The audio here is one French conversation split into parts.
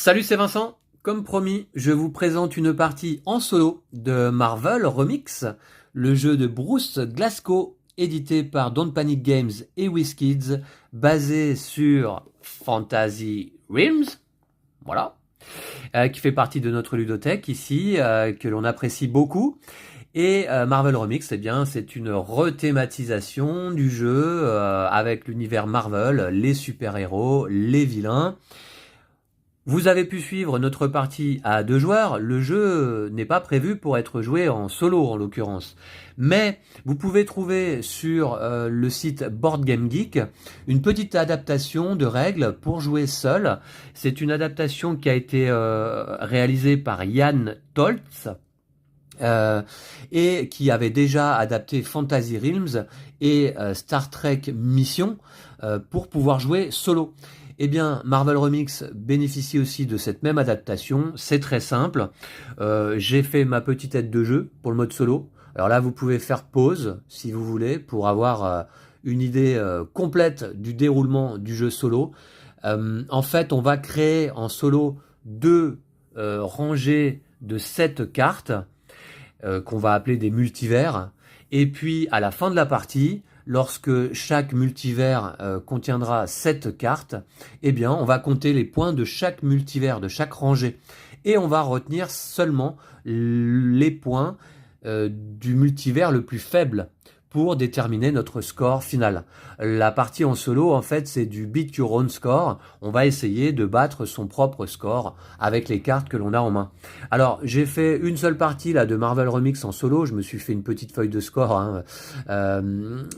Salut, c'est Vincent. Comme promis, je vous présente une partie en solo de Marvel Remix, le jeu de Bruce Glasgow, édité par Don't Panic Games et WizKids, basé sur Fantasy Realms, voilà, qui fait partie de notre ludothèque ici, que l'on apprécie beaucoup. Et Marvel Remix, eh bien, c'est une rethématisation du jeu avec l'univers Marvel, les super-héros, les vilains. Vous avez pu suivre notre partie à 2 joueurs, le jeu n'est pas prévu pour être joué en solo en l'occurrence. Mais vous pouvez trouver sur le site Board Game Geek une petite adaptation de règles pour jouer seul. C'est une adaptation qui a été réalisée par Yann Toltz. Et qui avait déjà adapté Fantasy Realms et Star Trek Mission pour pouvoir jouer solo. Eh bien, Marvel Remix bénéficie aussi de cette même adaptation. C'est très simple. J'ai fait ma petite aide de jeu pour le mode solo. Alors là, vous pouvez faire pause si vous voulez pour avoir une idée complète du déroulement du jeu solo. En fait, on va créer en solo deux rangées de 7 cartes qu'on va appeler des multivers. Et puis, à la fin de la partie, lorsque chaque multivers contiendra 7 cartes, eh bien, on va compter les points de chaque multivers, de chaque rangée. Et on va retenir seulement les points du multivers le plus faible pour déterminer notre score final. La partie en solo, en fait, c'est du beat your own score. On va essayer de battre son propre score avec les cartes que l'on a en main. Alors, j'ai fait une seule partie là de Marvel Remix en solo. Je me suis fait une petite feuille de score. Hein.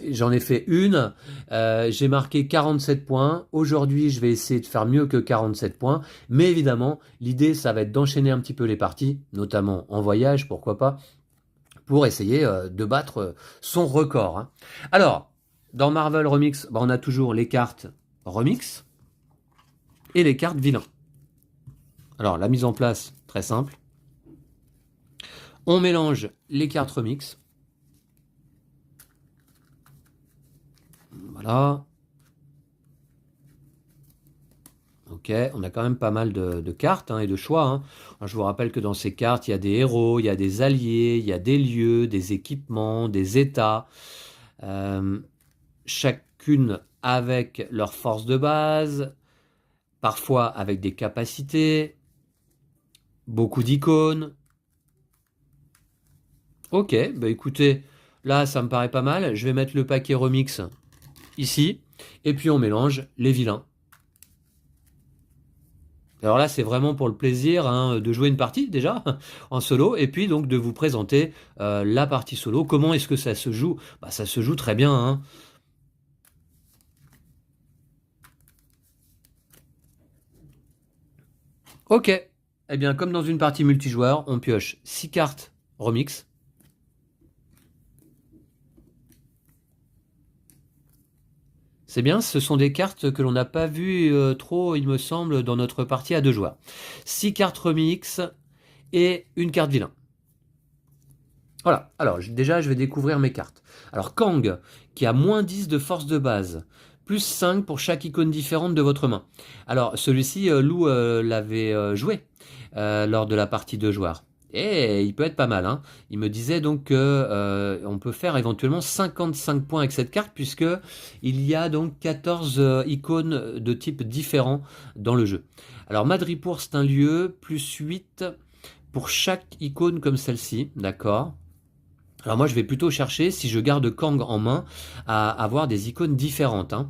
J'en ai fait une. J'ai marqué 47 points. Aujourd'hui, je vais essayer de faire mieux que 47 points. Mais évidemment, l'idée, ça va être d'enchaîner un petit peu les parties, notamment en voyage, pourquoi pas, pour essayer de battre son record. Hein. Alors, dans Marvel Remix, on a toujours les cartes Remix et les cartes vilains. Alors, la mise en place, très simple. On mélange les cartes Remix. Voilà. Ok, on a quand même pas mal de cartes et de choix. Hein. Alors, je vous rappelle que dans ces cartes, il y a des héros, il y a des alliés, il y a des lieux, des équipements, des états. Chacune avec leur force de base, parfois avec des capacités, beaucoup d'icônes. Ok, bah écoutez, là ça me paraît pas mal. Je vais mettre le paquet remix ici, et puis on mélange les vilains. Alors là, c'est vraiment pour le plaisir de jouer une partie déjà en solo, et puis donc de vous présenter la partie solo. Comment est-ce que ça se joue? Bah, ça se joue très bien. Hein. Ok, eh bien comme dans une partie multijoueur, on pioche 6 cartes remix. C'est bien, ce sont des cartes que l'on n'a pas vues trop, il me semble, dans notre partie à 2 joueurs. 6 cartes remix et une carte vilain. Voilà, alors déjà je vais découvrir mes cartes. Alors Kang, qui a moins 10 de force de base, plus 5 pour chaque icône différente de votre main. Alors celui-ci, Lou l'avait joué lors de la partie 2 joueurs. Et il peut être pas mal. Hein. Il me disait donc que on peut faire éventuellement 55 points avec cette carte puisque il y a donc 14 icônes de type différents dans le jeu. Alors Madripoor c'est un lieu, plus 8 pour chaque icône comme celle-ci, d'accord. Alors moi je vais plutôt chercher, si je garde Kang en main, à avoir des icônes différentes. Hein.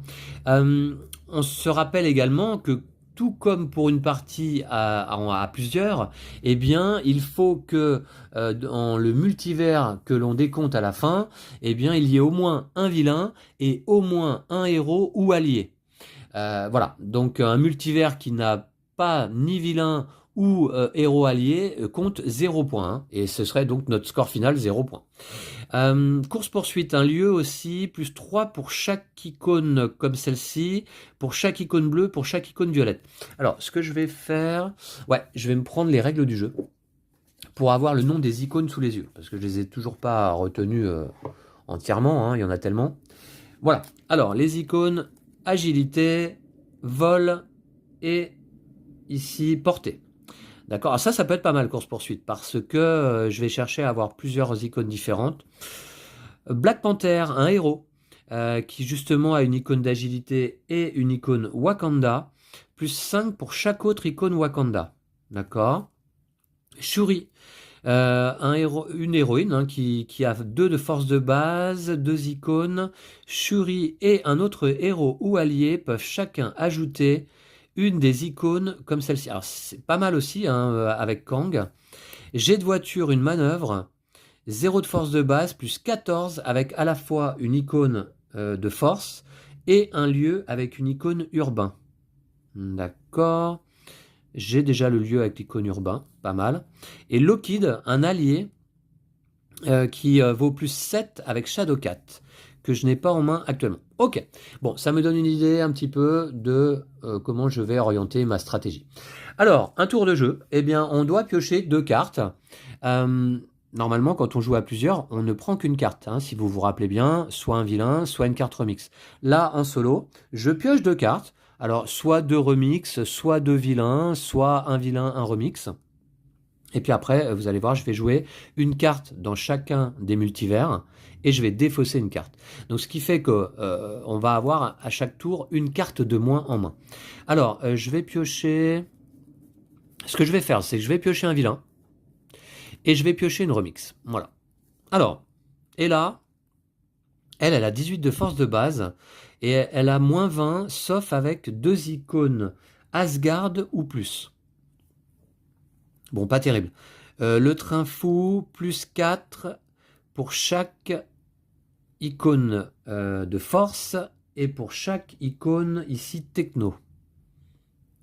On se rappelle également que tout comme pour une partie à plusieurs, eh bien il faut que dans le multivers que l'on décompte à la fin, eh bien il y ait au moins un vilain et au moins un héros ou allié. Voilà, donc un multivers qui n'a pas ni vilain ou héros allié compte 0 points. Hein, et ce serait donc notre score final 0 points. Course-poursuite, un lieu aussi, plus 3 pour chaque icône comme celle-ci, pour chaque icône bleue, pour chaque icône violette. Alors, ce que je vais faire, ouais, je vais me prendre les règles du jeu pour avoir le nom des icônes sous les yeux, parce que je les ai toujours pas retenues entièrement, hein, il y en a tellement. Voilà, alors les icônes, agilité, vol et ici portée. D'accord? Alors ça peut être pas mal, course-poursuite, parce que je vais chercher à avoir plusieurs icônes différentes. Black Panther, un héros, qui justement a une icône d'agilité et une icône Wakanda, plus 5 pour chaque autre icône Wakanda. D'accord? Shuri, une héroïne hein, qui a 2 de force de base, 2 icônes. Shuri et un autre héros ou allié peuvent chacun ajouter une des icônes comme celle-ci. Alors c'est pas mal aussi hein, avec Kang. Jet de voiture, une manœuvre. 0 de force de base, plus 14 avec à la fois une icône de force et un lieu avec une icône urbain. D'accord. J'ai déjà le lieu avec l'icône urbain, pas mal. Et Lockheed, un allié qui vaut plus 7 avec Shadowcat, que je n'ai pas en main actuellement. Ok, bon, ça me donne une idée un petit peu de comment je vais orienter ma stratégie. Alors, un tour de jeu, eh bien, on doit piocher 2 cartes. Normalement, quand on joue à plusieurs, on ne prend qu'une carte. Hein, si vous vous rappelez bien, soit un vilain, soit une carte remix. Là, en solo, je pioche 2 cartes. Alors, soit 2 remix, soit 2 vilains, soit un vilain, un remix. Et puis après, vous allez voir, je vais jouer une carte dans chacun des multivers et je vais défausser une carte. Donc, ce qui fait que on va avoir à chaque tour une carte de moins en main. Alors, je vais piocher... Ce que je vais faire, c'est que je vais piocher un vilain et je vais piocher une remix. Voilà. Alors, et là, elle a 18 de force de base et elle a moins 20, sauf avec 2 icônes Asgard ou plus. Bon, pas terrible. Le train fou, plus 4 pour chaque icône de force et pour chaque icône ici techno.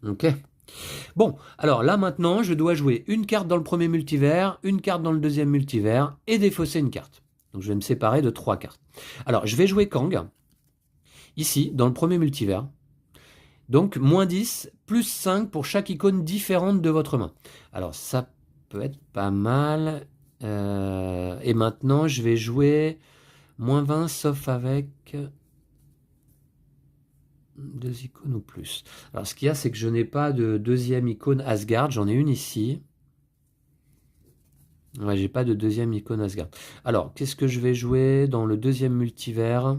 Ok. Bon, alors là maintenant, je dois jouer une carte dans le premier multivers, une carte dans le deuxième multivers et défausser une carte. Donc je vais me séparer de 3 cartes. Alors je vais jouer Kang, ici, dans le premier multivers. Donc moins 10, plus 5 pour chaque icône différente de votre main. Alors ça peut être pas mal. Et maintenant, je vais jouer moins 20, sauf avec 2 icônes ou plus. Alors ce qu'il y a, c'est que je n'ai pas de deuxième icône Asgard. J'en ai une ici. Ouais, j'ai pas de deuxième icône Asgard. Alors, qu'est-ce que je vais jouer dans le deuxième multivers?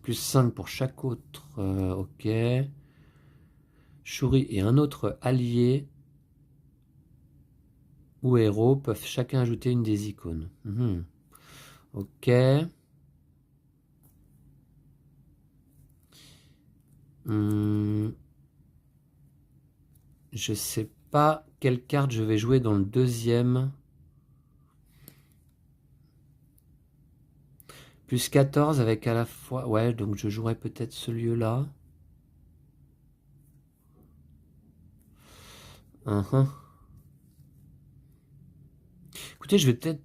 Plus 5 pour chaque autre. Ok. Shuri et un autre allié ou héros peuvent chacun ajouter une des icônes. Ok. Je sais pas quelle carte je vais jouer dans le deuxième. Plus 14 avec à la fois... Ouais, donc je jouerai peut-être ce lieu-là. Écoutez, je vais peut-être...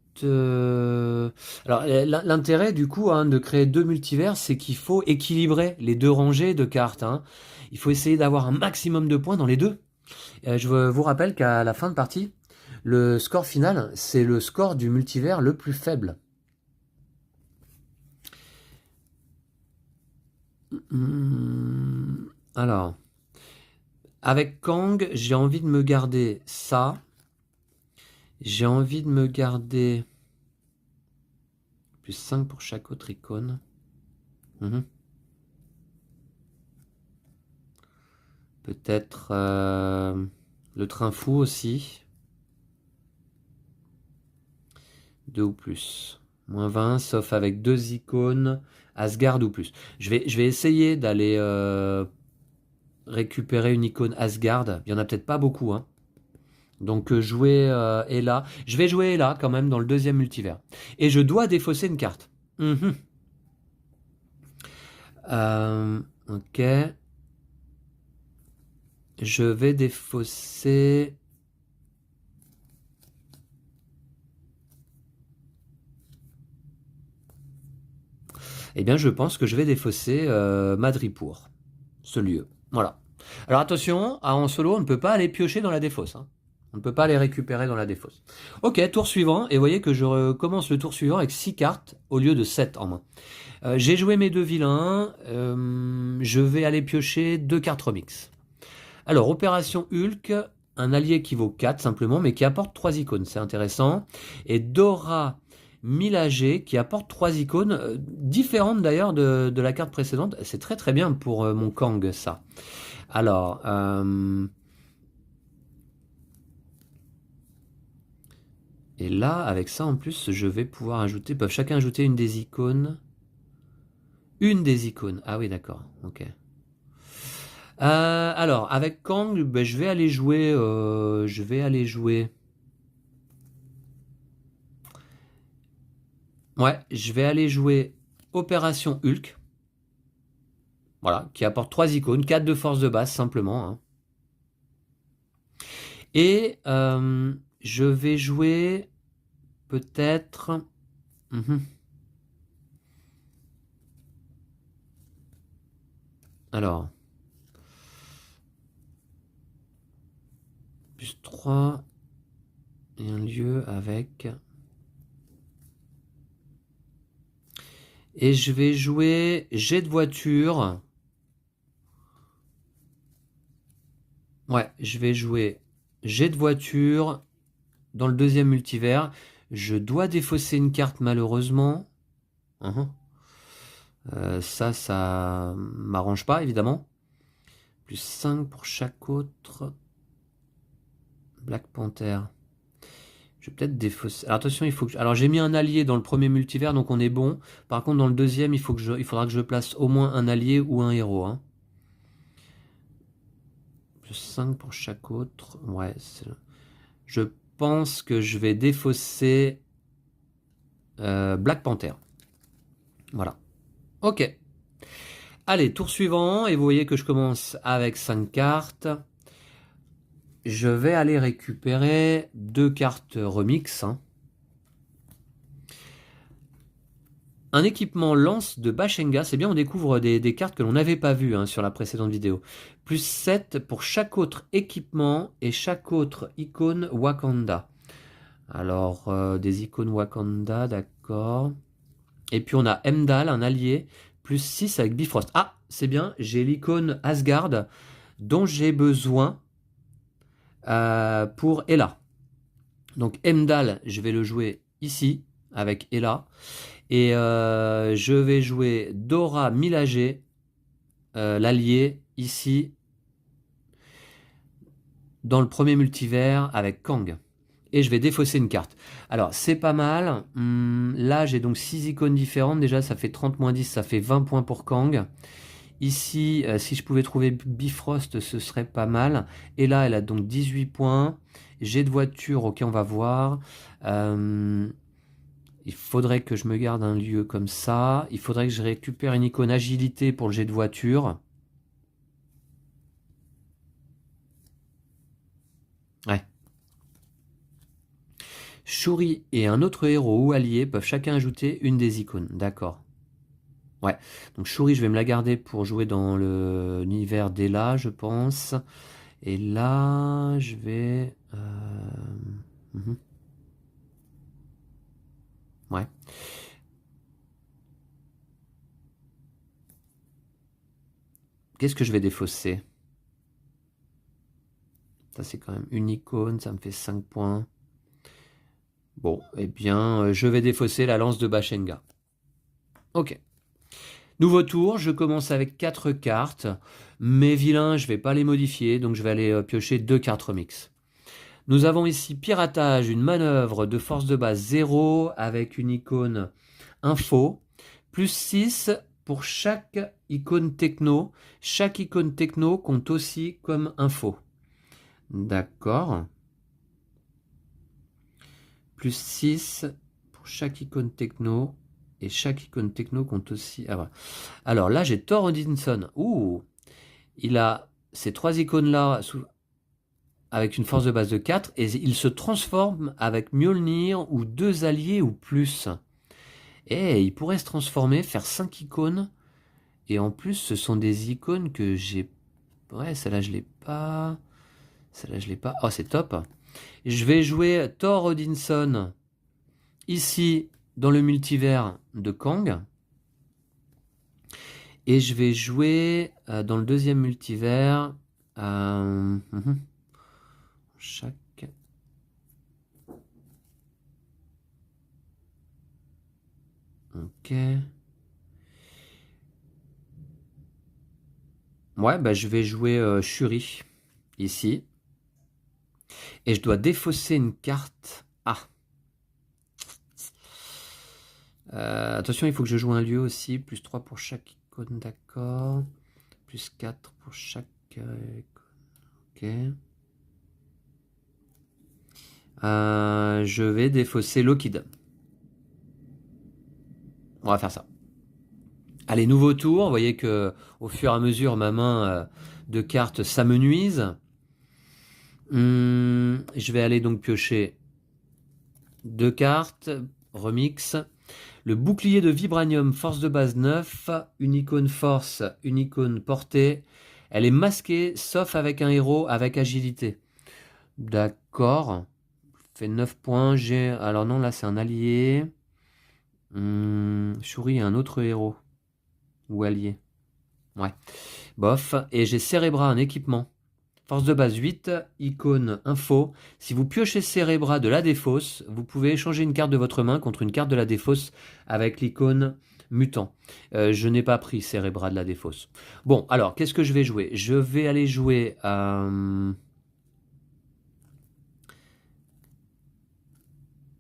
Alors, l'intérêt du coup hein, de créer 2 multivers, c'est qu'il faut équilibrer les 2 rangées de cartes. Hein. Il faut essayer d'avoir un maximum de points dans les 2. Je vous rappelle qu'à la fin de partie, le score final, c'est le score du multivers le plus faible. Alors, avec Kang, j'ai envie de me garder ça. J'ai envie de me garder plus 5 pour chaque autre icône. Peut-être le train fou aussi. 2 ou plus. Moins 20, sauf avec 2 icônes Asgard ou plus. Je vais essayer d'aller récupérer une icône Asgard. Il n'y en a peut-être pas beaucoup. Hein. Donc jouer Ella. Je vais jouer Ella quand même dans le deuxième multivers. Et je dois défausser une carte. Ok. Je vais défausser... Eh bien, je pense que je vais défausser Madripoor, ce lieu. Voilà. Alors attention, en solo, on ne peut pas aller piocher dans la défausse. Hein. On ne peut pas les récupérer dans la défausse. Ok, tour suivant. Et vous voyez que je recommence le tour suivant avec 6 cartes au lieu de 7 en main. J'ai joué mes 2 vilains. Je vais aller piocher 2 cartes remix. Alors, Opération Hulk, un allié qui vaut 4 simplement, mais qui apporte 3 icônes, c'est intéressant. Et Dora Milaje, qui apporte 3 icônes, différentes d'ailleurs de la carte précédente. C'est très très bien pour mon Kang, ça. Alors, et là, avec ça en plus, je vais pouvoir ajouter, peuvent chacun ajouter une des icônes. Une des icônes, ah oui d'accord, ok. Alors, avec Kang, ben, je vais aller jouer. Ouais, je vais aller jouer Opération Hulk. Voilà, qui apporte 3 icônes, 4 de force de base simplement, hein. Et je vais jouer peut-être. Alors. Plus 3. Et un lieu avec. Et je vais jouer jet de voiture. Ouais, je vais jouer jet de voiture dans le deuxième multivers. Je dois défausser une carte malheureusement. Ça m'arrange pas évidemment. Plus 5 pour chaque autre. Black Panther. Je vais peut-être défausser. Alors attention, il faut que. Alors j'ai mis un allié dans le premier multivers, donc on est bon. Par contre, dans le deuxième, il faudra que je place au moins un allié ou un héros, hein. Plus 5 pour chaque autre. Ouais. Je pense que je vais défausser Black Panther. Voilà. Ok. Allez, tour suivant. Et vous voyez que je commence avec 5 cartes. Je vais aller récupérer 2 cartes remix, hein. Un équipement lance de Bashenga, c'est bien, on découvre des cartes que l'on n'avait pas vues, hein, sur la précédente vidéo. Plus 7 pour chaque autre équipement et chaque autre icône Wakanda. Alors, des icônes Wakanda, d'accord. Et puis on a Heimdall, un allié, plus 6 avec Bifrost. Ah, c'est bien, j'ai l'icône Asgard dont j'ai besoin pour Ella. Donc Heimdall, je vais le jouer ici avec Ella. Et je vais jouer Dora Milaje, l'allié, ici, dans le premier multivers avec Kang. Et je vais défausser une carte. Alors, c'est pas mal. Là, j'ai donc 6 icônes différentes. Déjà, ça fait 30 moins 10, ça fait 20 points pour Kang. Ici, si je pouvais trouver Bifrost, ce serait pas mal. Et là, elle a donc 18 points. Jet de voiture, ok, on va voir. Il faudrait que je me garde un lieu comme ça. Il faudrait que je récupère une icône agilité pour le jet de voiture. Ouais. Shuri et un autre héros ou allié peuvent chacun ajouter une des icônes. D'accord. Ouais. Donc Shuri, je vais me la garder pour jouer dans l'univers d'Ella, je pense. Et là, je vais... Ouais. Qu'est-ce que je vais défausser? Ça, c'est quand même une icône, ça me fait 5 points. Bon, eh bien, je vais défausser la lance de Bashenga. Ok. Nouveau tour, je commence avec 4 cartes. Mes vilains, je ne vais pas les modifier, donc je vais aller piocher 2 cartes remix. Nous avons ici Piratage, une manœuvre de force de base 0 avec une icône info. Plus 6 pour chaque icône techno. Chaque icône techno compte aussi comme info. D'accord. Plus 6 pour chaque icône techno. Et chaque icône techno compte aussi... Ah, voilà. Alors là, j'ai Thor Odinson. Ouh, il a ces 3 icônes-là avec une force de base de 4. Et il se transforme avec Mjolnir ou 2 alliés ou plus. Et il pourrait se transformer, faire 5 icônes. Et en plus, ce sont des icônes que j'ai... Ouais, celle-là, je l'ai pas. Celle-là, je l'ai pas. Oh, c'est top. Je vais jouer Thor Odinson ici dans le multivers de Kang. Et je vais jouer dans le deuxième multivers Chaque... Ok. Ouais, bah je vais jouer Shuri, ici. Et je dois défausser une carte. Ah. Attention, il faut que je joue un lieu aussi. Plus 3 pour chaque icône, d'accord. Plus 4 pour chaque icône. Ok. Je vais défausser Lockheed. On va faire ça. Allez, nouveau tour. Vous voyez que au fur et à mesure, ma main de cartes s'amenuise. Je vais aller donc piocher 2 cartes. Remix. Le bouclier de Vibranium, force de base 9, une icône force, une icône portée. Elle est masquée, sauf avec un héros avec agilité. D'accord. Fait 9 points. Alors non, là c'est un allié. Shuri est un autre héros. Ou allié. Ouais. Bof. Et j'ai Cérébra, un équipement. Force de base 8, icône info. Si vous piochez Cérébra de la défausse, vous pouvez échanger une carte de votre main contre une carte de la défausse avec l'icône mutant. Je n'ai pas pris Cérébra de la défausse. Bon, alors, qu'est-ce que je vais jouer? Je vais aller jouer...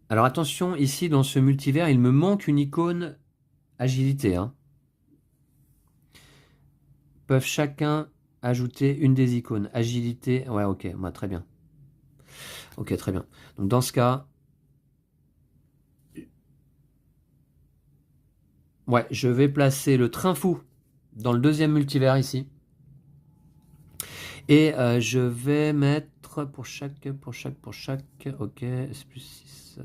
Alors attention, ici, dans ce multivers, il me manque une icône agilité. Hein. Peuvent chacun ajouter une des icônes. Agilité, ouais, ok, bah, très bien. Ok, très bien. Donc dans ce cas... Ouais, je vais placer le train fou dans le deuxième multivers ici. Et je vais mettre pour chaque, ok, c'est plus 6.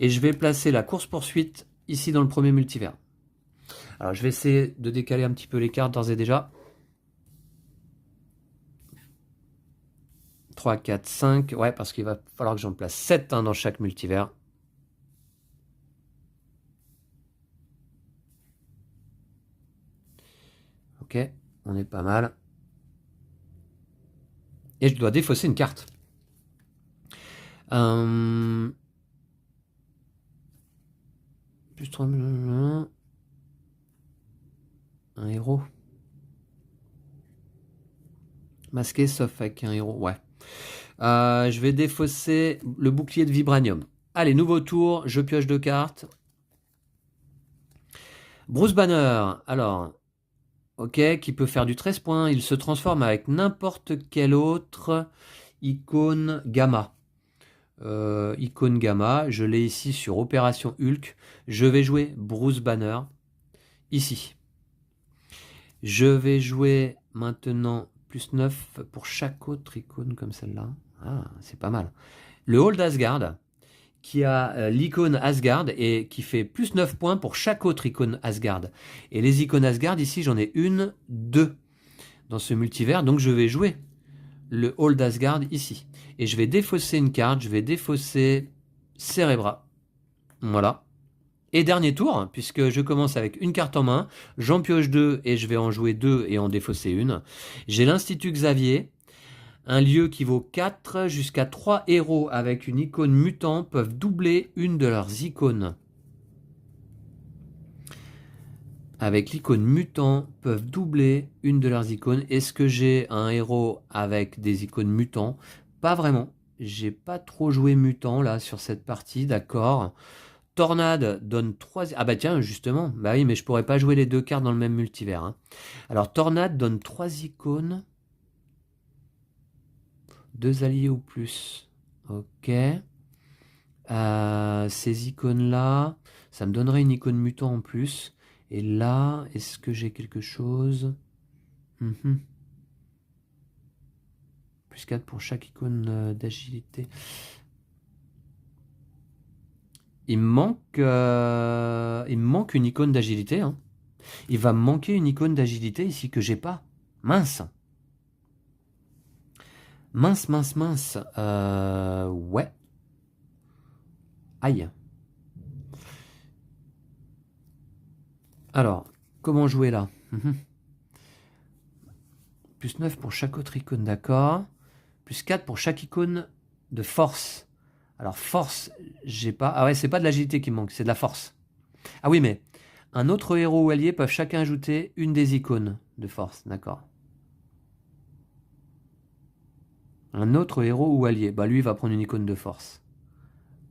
Et je vais placer la course-poursuite ici dans le premier multivers. Alors je vais essayer de décaler un petit peu les cartes d'ores et déjà. 3, 4, 5, ouais, parce qu'il va falloir que j'en place 7 dans chaque multivers. Ok, on est pas mal. Et je dois défausser une carte. Plus 3, un héros. Masqué sauf avec un héros, ouais. Je vais défausser le bouclier de Vibranium. Allez, nouveau tour, je pioche 2 cartes. Bruce Banner, alors, ok, qui peut faire du 13 points. Il se transforme avec n'importe quelle autre icône gamma. Icône gamma, je l'ai ici sur Opération Hulk. Je vais jouer Bruce Banner, ici. Je vais jouer maintenant plus 9 pour chaque autre icône comme celle-là. Ah, c'est pas mal. Le Hall d'Asgard, qui a l'icône Asgard et qui fait plus 9 points pour chaque autre icône Asgard. Et les icônes Asgard, ici, j'en ai une, 2 dans ce multivers. Donc je vais jouer le Hall d'Asgard ici. Et je vais défausser une carte, je vais défausser Cérébra. Voilà. Et dernier tour, puisque je commence avec une carte en main, j'en pioche 2 et je vais en jouer 2 et en défausser une. J'ai l'Institut Xavier, un lieu qui vaut 4, jusqu'à 3 héros avec une icône mutant peuvent doubler une de leurs icônes. Avec l'icône mutant peuvent doubler une de leurs icônes. Est-ce que j'ai un héros avec des icônes mutants? Pas vraiment. J'ai pas trop joué mutant là sur cette partie, d'accord. Tornade donne 3... Ah bah tiens, justement. Bah oui, mais je pourrais pas jouer les 2 cartes dans le même multivers. Hein. Alors Tornade donne 3 icônes. 2 alliés ou plus. Ok. Ces icônes-là, ça me donnerait une icône mutant en plus. Et là, est-ce que j'ai quelque chose? Plus 4 pour chaque icône d'agilité. Il me manque une icône d'agilité. Hein. Il va me manquer une icône d'agilité ici que j'ai pas. Mince. Mince. Ouais. Aïe. Alors, Comment jouer là? Plus 9 pour chaque autre icône, d'accord. Plus 4 pour chaque icône de force. Alors force, j'ai pas... Ah ouais, c'est pas de l'agilité qui me manque, c'est de la force. Ah oui, mais un autre héros ou allié peuvent chacun ajouter une des icônes de force, d'accord. Un autre héros ou allié, bah lui il va prendre une icône de force.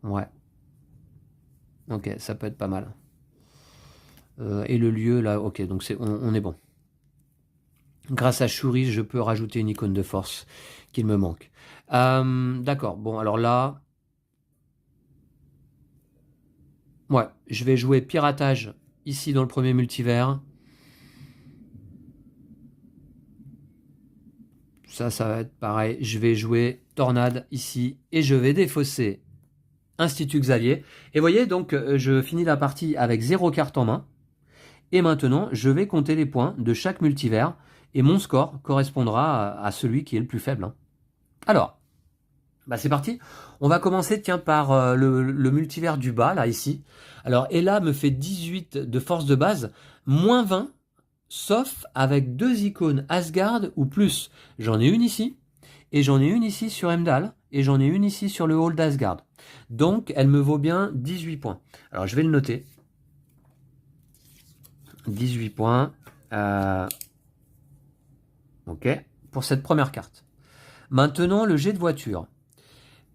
Ouais. Ok, ça peut être pas mal. Et le lieu là, ok, donc on est bon. Grâce à Shuri, je peux rajouter une icône de force qu'il me manque. D'accord, bon alors là... Ouais, je vais jouer piratage ici dans le premier multivers. Ça va être pareil. Je vais jouer tornade ici et je vais défausser Institut Xavier. Et vous voyez, donc je finis la partie avec 0 carte en main. Et maintenant, je vais compter les points de chaque multivers. Et mon score correspondra à celui qui est le plus faible. Hein. Alors, bah c'est parti. On va commencer tiens, par le multivers du bas, là, ici. Alors, Ella me fait 18 de force de base, moins 20, sauf avec 2 icônes Asgard ou plus. J'en ai une ici, et j'en ai une ici sur Heimdall, et j'en ai une ici sur le hall d'Asgard. Donc, elle me vaut bien 18 points. Alors, je vais le noter. 18 points. Ok, pour cette première carte. Maintenant, le jet de voiture.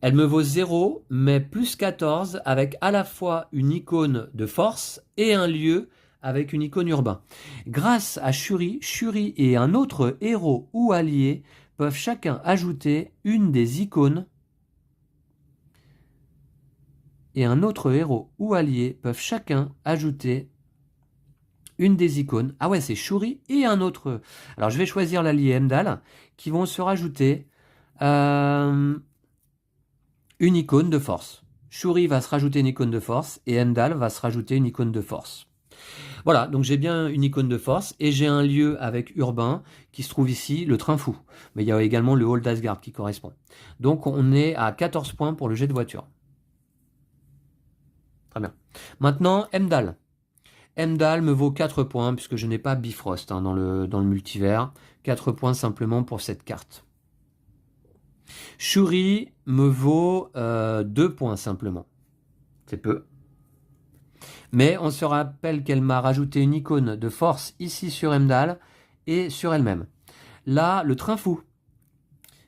Elle me vaut 0, mais plus 14 avec à la fois une icône de force et un lieu avec une icône urbain. Grâce à Shuri, Shuri et un autre héros ou allié peuvent chacun ajouter une des icônes et un autre héros ou allié peuvent chacun ajouter une des icônes. Ah ouais, c'est Shuri et un autre. Alors je vais choisir l'allié Heimdall qui vont se rajouter une icône de force. Shuri va se rajouter une icône de force et Heimdall va se rajouter une icône de force. Voilà, donc j'ai bien une icône de force et j'ai un lieu avec urbain qui se trouve ici, le train fou. Mais il y a également le hall d'Asgard qui correspond. Donc on est à 14 points pour le jet de voiture. Très bien. Maintenant, Heimdall. Heimdall me vaut 4 points puisque je n'ai pas Bifrost hein, dans le multivers. 4 points simplement pour cette carte. Shuri me vaut 2 points simplement. C'est peu. Mais on se rappelle qu'elle m'a rajouté une icône de force ici sur Heimdall et sur elle-même. Là, le train fou.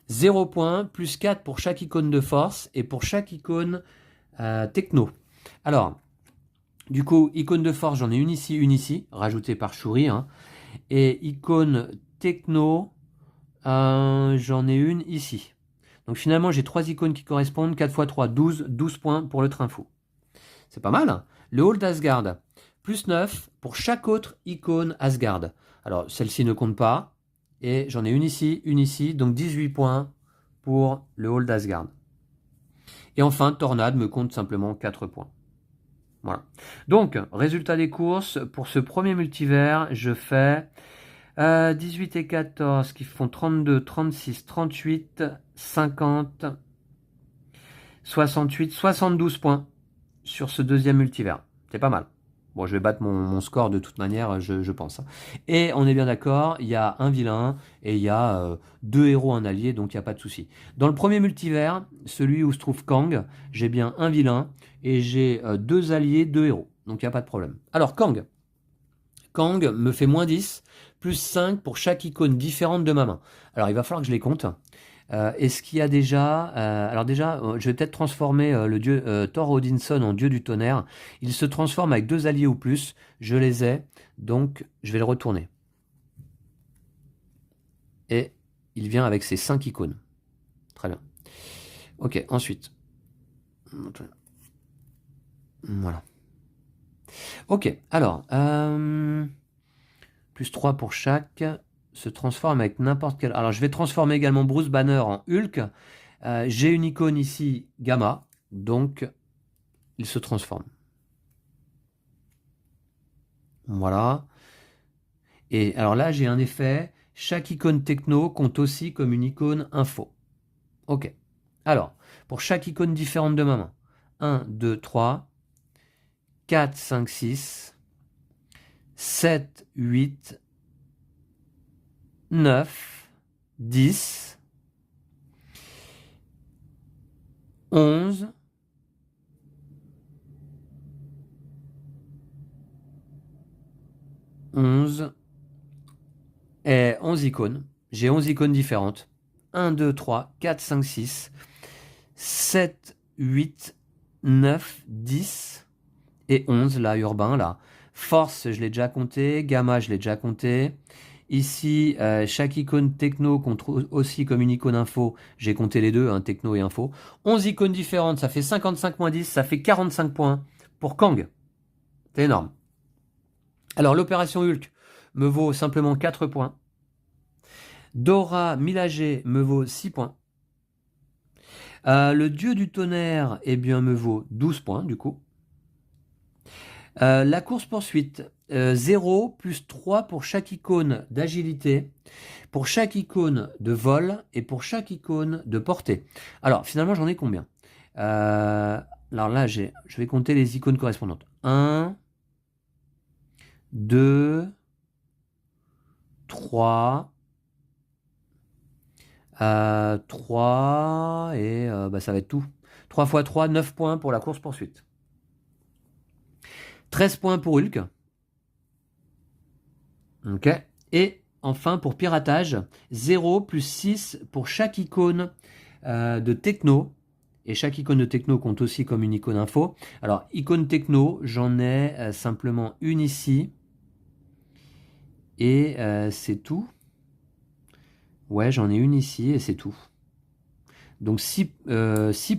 0 points, plus 4 pour chaque icône de force et pour chaque icône techno. Alors, du coup, icône de force, j'en ai une ici, rajoutée par Shuri. Hein, et icône techno, j'en ai une ici. Donc finalement, j'ai 3 icônes qui correspondent. 4 x 3, 12. 12 points pour le train fou. C'est pas mal. Hein. Le hall d'Asgard, plus 9 pour chaque autre icône Asgard. Alors, celle-ci ne compte pas. Et j'en ai une ici, donc 18 points pour le hall d'Asgard. Et enfin, Tornade me compte simplement 4 points. Voilà. Donc, résultat des courses, pour ce premier multivers, je fais 18 et 14 qui font 32, 36, 38, 50, 68, 72 points sur ce deuxième multivers. C'est pas mal. Bon, je vais battre mon score de toute manière, je pense. Et on est bien d'accord, il y a un vilain et il y a 2 héros, un allié, donc il n'y a pas de souci. Dans le premier multivers, celui où se trouve Kang, j'ai bien un vilain et j'ai 2 alliés, 2 héros. Donc il n'y a pas de problème. Alors Kang. Kang me fait moins 10, plus 5 pour chaque icône différente de ma main. Alors il va falloir que je les compte. Est-ce qu'il y a déjà... alors déjà, je vais peut-être transformer le dieu Thor Odinson en dieu du tonnerre. Il se transforme avec 2 alliés ou plus. Je les ai, donc je vais le retourner. Et il vient avec ses 5 icônes. Très bien. Ok, ensuite. Voilà. Ok, alors... plus 3 pour chaque... se transforme avec n'importe quel... Alors je vais transformer également Bruce Banner en Hulk. J'ai une icône ici, Gamma, donc il se transforme. Voilà. Et alors là, j'ai un effet, chaque icône techno compte aussi comme une icône info. Ok. Alors, pour chaque icône différente de ma main, 1, 2, 3, 4, 5, 6, 7, 8, 9, 10, 11, 11 et 11 icônes. J'ai 11 icônes différentes. 1, 2, 3, 4, 5, 6, 7, 8, 9, 10 et 11, là, urbain, là. Force, je l'ai déjà compté. Gamma, je l'ai déjà compté. Ici, chaque icône techno compte aussi comme une icône info. J'ai compté les deux, hein, techno et info. 11 icônes différentes, ça fait 55 moins 10, ça fait 45 points pour Kang. C'est énorme. Alors, l'opération Hulk me vaut simplement 4 points. Dora Milaje me vaut 6 points. Le dieu du tonnerre, eh bien, me vaut 12 points, du coup. La course-poursuite, 0 plus 3 pour chaque icône d'agilité, pour chaque icône de vol et pour chaque icône de portée. Alors, finalement, j'en ai combien? Alors là, je vais compter les icônes correspondantes. 1, 2, 3, 3 et ça va être tout. 3 x 3, 9 points pour la course-poursuite. 13 points pour Hulk. Ok. Et enfin, pour piratage, 0 plus 6 pour chaque icône de techno. Et chaque icône de techno compte aussi comme une icône info. Alors, icône techno, j'en ai simplement une ici. Et c'est tout. Ouais, j'en ai une ici et c'est tout. Donc 6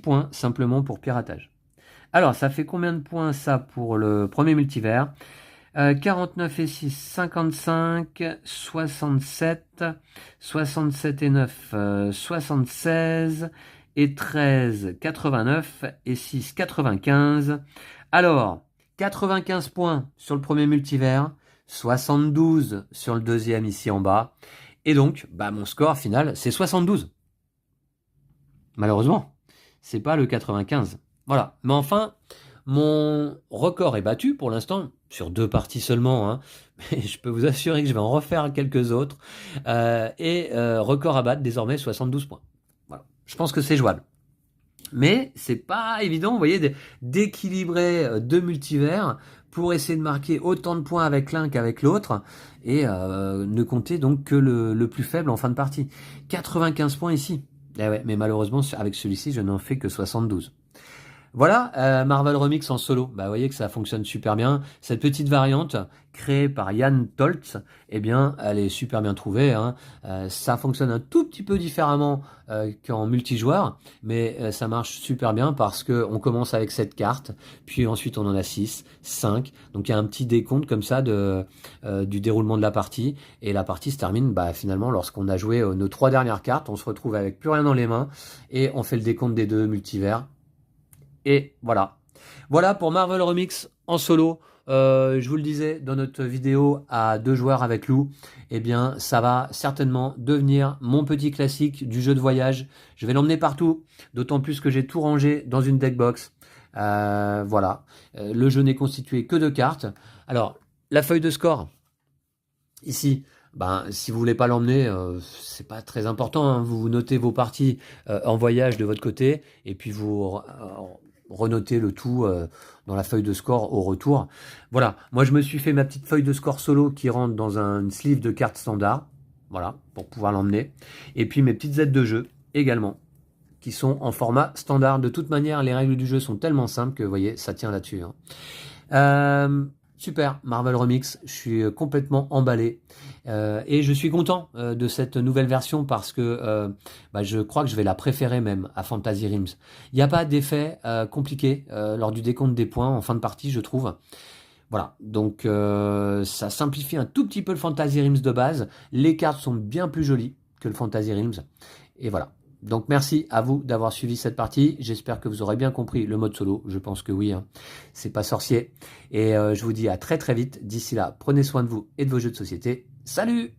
points simplement pour piratage. Alors, ça fait combien de points ça pour le premier multivers? 49 et 6, 55, 67, 67 et 9, 76, et 13, 89, et 6, 95. Alors, 95 points sur le premier multivers, 72 sur le deuxième ici en bas, et donc, mon score final, c'est 72. Malheureusement, c'est pas le 95. Voilà, mais enfin, mon record est battu pour l'instant, sur 2 parties seulement, hein. Mais je peux vous assurer que je vais en refaire quelques autres. Record à battre, désormais 72 points. Voilà. Je pense que c'est jouable. Mais c'est pas évident, vous voyez, d'équilibrer 2 multivers pour essayer de marquer autant de points avec l'un qu'avec l'autre et ne compter donc que le plus faible en fin de partie. 95 points ici. Eh ouais, mais malheureusement, avec celui-ci, je n'en fais que 72. Voilà, Marvel Remix en solo. Vous voyez que ça fonctionne super bien. Cette petite variante créée par Yann Toltz, eh bien, elle est super bien trouvée, hein. Ça fonctionne un tout petit peu différemment qu'en multijoueur, mais ça marche super bien parce que on commence avec 7 cartes, puis ensuite on en a 6, 5. Donc il y a un petit décompte comme ça du déroulement de la partie, et la partie se termine finalement lorsqu'on a joué nos 3 dernières cartes. On se retrouve avec plus rien dans les mains et on fait le décompte des 2 multivers. Et voilà. Voilà pour Marvel Remix en solo. Je vous le disais dans notre vidéo à 2 joueurs avec Lou, eh bien ça va certainement devenir mon petit classique du jeu de voyage. Je vais l'emmener partout, d'autant plus que j'ai tout rangé dans une deckbox. Voilà. Le jeu n'est constitué que de cartes. Alors, la feuille de score, ici, si vous voulez pas l'emmener, c'est pas très important, hein. Vous notez vos parties en voyage de votre côté, et puis vous renotez le tout dans la feuille de score au retour. Voilà, moi je me suis fait ma petite feuille de score solo qui rentre dans un sleeve de cartes standard, voilà, pour pouvoir l'emmener. Et puis mes petites aides de jeu également, qui sont en format standard. De toute manière, les règles du jeu sont tellement simples que vous voyez, ça tient là-dessus, hein. Super, Marvel Remix, je suis complètement emballé et je suis content de cette nouvelle version parce que je crois que je vais la préférer même à Fantasy Realms. Il n'y a pas d'effet compliqué lors du décompte des points en fin de partie, je trouve. Voilà, donc ça simplifie un tout petit peu le Fantasy Realms de base. Les cartes sont bien plus jolies que le Fantasy Realms. Et voilà. Donc merci à vous d'avoir suivi cette partie. J'espère que vous aurez bien compris le mode solo. Je pense que oui, hein. C'est pas sorcier. Et je vous dis à très très vite. D'ici là, prenez soin de vous et de vos jeux de société. Salut!